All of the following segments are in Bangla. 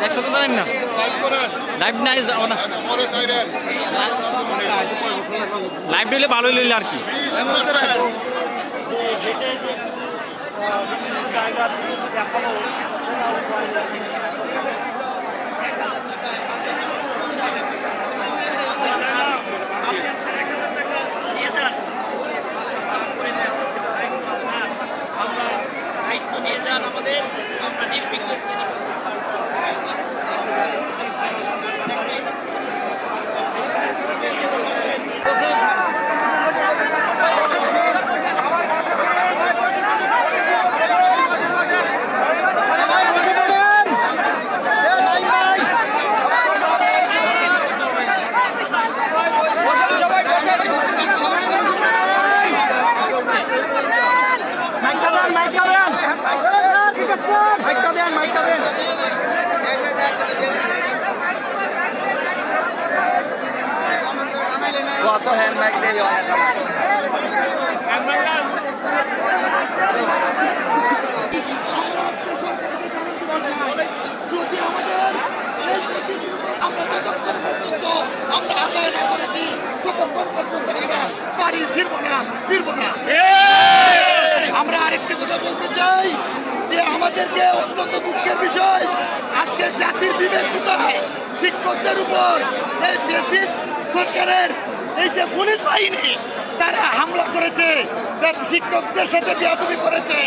একশো তো জানেন না লাইভ নাই লাইভ দিলে ভালোই লইলে আর কি আমরা নির্বিঘ্নে কত হ্যান্ড মাইক দিয়ে আমরা আদায় না করেছি ততক্ষণ পর্যন্ত বাড়ি ফিরবো না আমরা আরেকটি কথা বলতে চাই যে আমাদেরকে অত্যন্ত দুঃখের বিষয় আজকে জাতির বিবেক কোথায় শিক্ষকদের উপর এই বেসিক সরকারের এই যে পুলিশ বাহিনী তারা হামলা করেছে শিক্ষকদের সাথে বেয়াদবি করেছে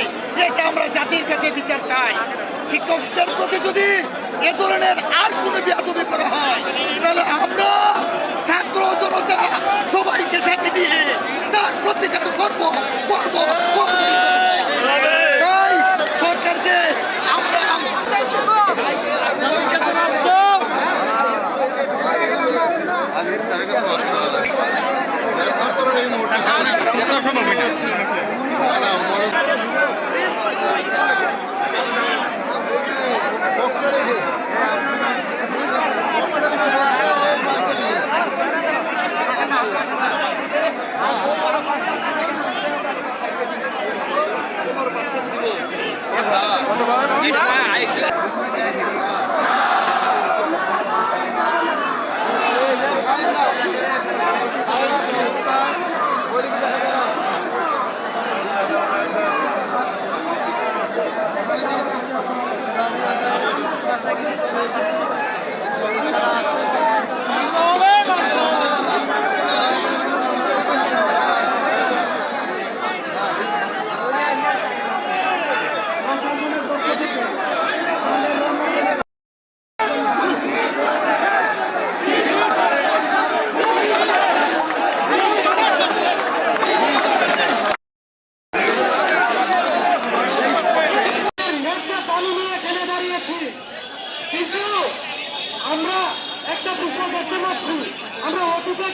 এটা আমরা জাতির কাছে বিচার চাই শিক্ষকদের প্রতি যদি এ ধরনের আর কোনো বেয়াদবি করা হয় তাহলে আমরা ছাত্র জনতা সবাইকে সাথে নিয়ে তার প্রতিকার করব তাই সরকারকে আমরা কিন্তু আমরা একটা বিষয় দেখতে পাচ্ছি আমরা